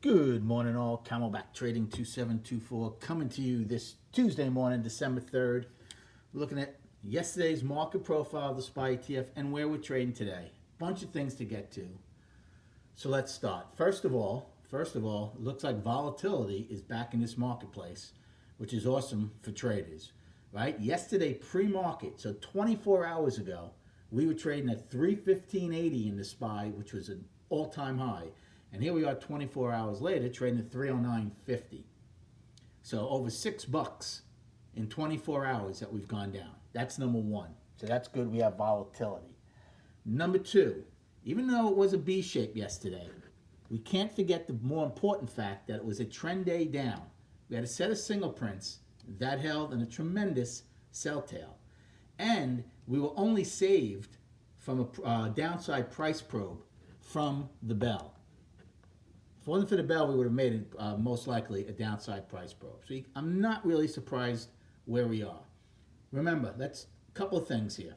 Good morning, all. Camelback Trading 2724 coming to you this Tuesday morning, December 3rd. We're looking at yesterday's market profile of the SPY ETF and where we're trading today. Bunch of things to get to. So let's start. First of all, it looks like volatility is back in this marketplace, which is awesome for traders, right? Yesterday pre-market, so 24 hours ago, we were trading at 315.80 in the SPY, which was an all-time high. And here we are 24 hours later trading at 309.50. So over $6 in 24 hours that we've gone down. That's number one. So that's good. We have volatility. Number two, even though it was a B shape yesterday, we can't forget the more important fact that it was a trend day down. We had a set of single prints that held in a tremendous sell tail. And we were only saved from a downside price probe from the bell. If it wasn't for the bell, we would have made it most likely a downside price probe. So I'm not really surprised where we are. Remember, that's a couple of things here.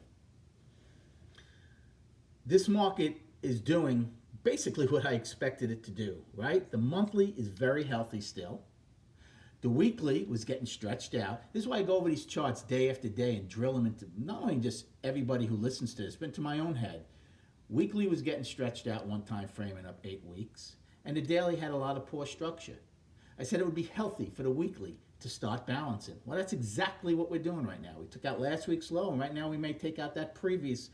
This market is doing basically what I expected it to do, right? The monthly is very healthy still. The weekly was getting stretched out. This is why I go over these charts day after day and drill them into not only just everybody who listens to this, but into my own head. Weekly was getting stretched out one time frame and up 8 weeks. And the daily had a lot of poor structure. I said it would be healthy for the weekly to start balancing. Well, that's exactly what we're doing right now. We took out last week's low, and right now we may take out the previous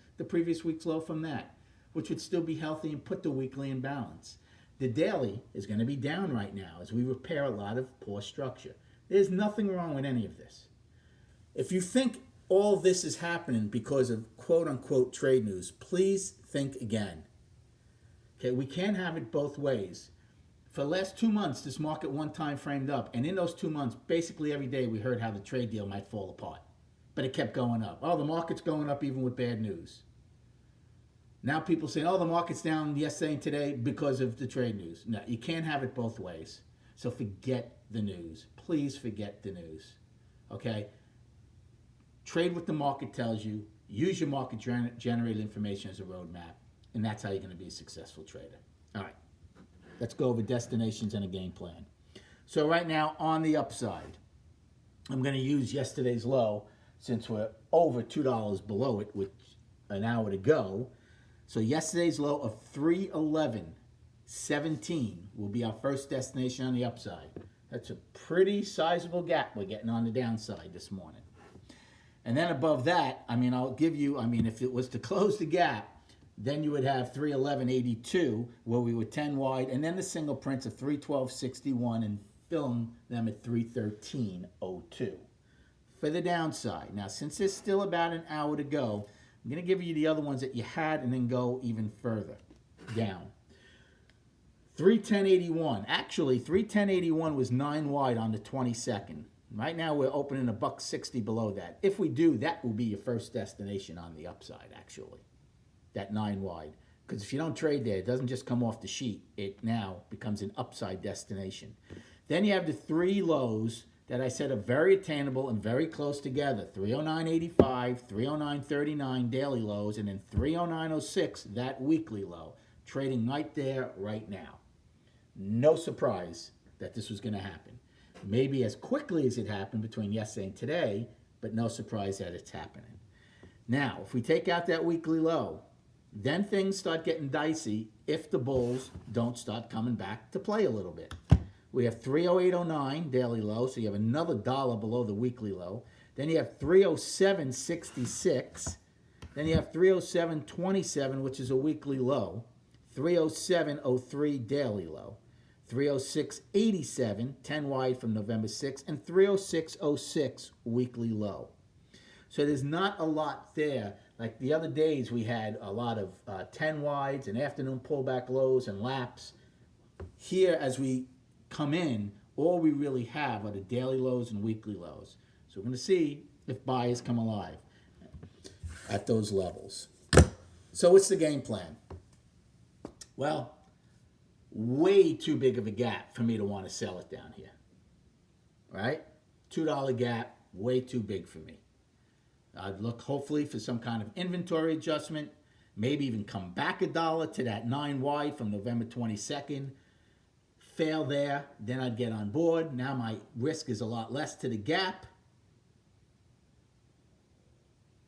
week's low from that, which would still be healthy and put the weekly in balance. The daily is going to be down right now as we repair a lot of poor structure. There's nothing wrong with any of this. If you think all this is happening because of quote-unquote trade news, please think again. Okay, we can't have it both ways. For the last 2 months, this market one time framed up, and in those 2 months, basically every day we heard how the trade deal might fall apart. But it kept going up. Oh, the market's going up even with bad news. Now people saying, oh, the market's down yesterday and today because of the trade news. No, you can't have it both ways. So forget the news. Please forget the news. Okay? Trade what the market tells you. Use your market-generated information as a roadmap. And that's how you're going to be a successful trader. All right, let's go over destinations and a game plan. So right now on the upside, I'm going to use yesterday's low since we're over $2 below it with an hour to go. So yesterday's low of 311.17 will be our first destination on the upside. That's a pretty sizable gap we're getting on the downside this morning. And then above that, I'll give you, if it was to close the gap, then you would have 311.82 where we were 10 wide, and then the single prints of 312.61 and filling them at 313.02. For the downside, now since there's still about an hour to go, I'm going to give you the other ones that you had and then go even further down. 310.81. Actually, 310.81 was 9 wide on the 22nd. Right now we're opening $1.60 below that. If we do, that will be your first destination on the upside, actually. That 9 wide. Because if you don't trade there, it doesn't just come off the sheet. It now becomes an upside destination. Then you have the 3 lows that I said are very attainable and very close together. 309.85, 309.39 daily lows, and then 309.06, that weekly low. Trading right there, right now. No surprise that this was going to happen. Maybe as quickly as it happened between yesterday and today, but no surprise that it's happening. Now, if we take out that weekly low, then things start getting dicey if the bulls don't start coming back to play a little bit. We have 308.09 daily low, so you have another dollar below the weekly low. Then you have 307.66. Then you have 307.27, which is a weekly low. 307.03 daily low. 306.87, 10 wide from November 6th, and 306.06 weekly low. So there's not a lot there. Like the other days, we had a lot of 10 wides and afternoon pullback lows and laps. Here, as we come in, all we really have are the daily lows and weekly lows. So we're going to see if buyers come alive at those levels. So what's the game plan? Well, way too big of a gap for me to want to sell it down here. Right? $2 gap, way too big for me. I'd look hopefully for some kind of inventory adjustment, maybe even come back $1 to that 9 wide from November 22nd. fail there, then I'd get on board. Now my risk is a lot less to the gap.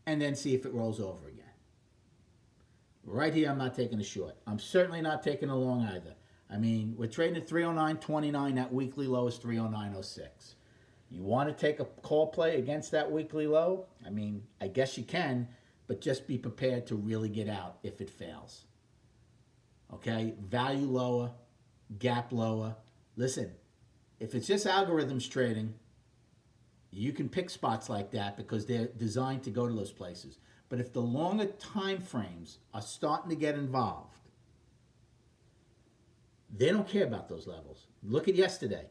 And then see if it rolls over again. Right here, I'm not taking a short. I'm certainly not taking a long either. I mean, we're trading at 309.29. That weekly low is 309.06. You want to take a call play against that weekly low? I mean, I guess you can, but just be prepared to really get out if it fails. Okay? Value lower, gap lower. Listen, if it's just algorithms trading, you can pick spots like that because they're designed to go to those places. But if the longer time frames are starting to get involved, they don't care about those levels. Look at yesterday.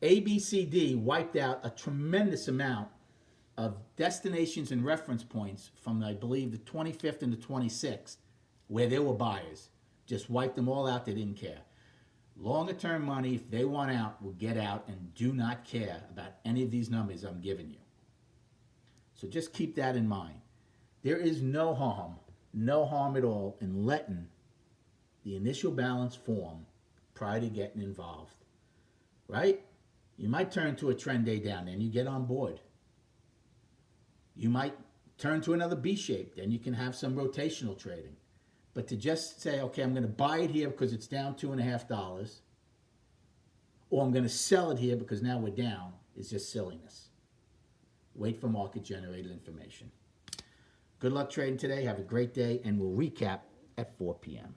ABCD wiped out a tremendous amount of destinations and reference points from, I believe, the 25th and the 26th, where there were buyers. Just wiped them all out. They didn't care. Longer term money, if they want out, will get out and do not care about any of these numbers I'm giving you. So just keep that in mind. There is no harm at all in letting the initial balance form prior to getting involved, right? You might turn to a trend day down, then you get on board. You might turn to another B shape, then you can have some rotational trading. But to just say, okay, I'm going to buy it here because it's down $2.50, or I'm going to sell it here because now we're down, is just silliness. Wait for market-generated information. Good luck trading today. Have a great day, and we'll recap at 4 p.m.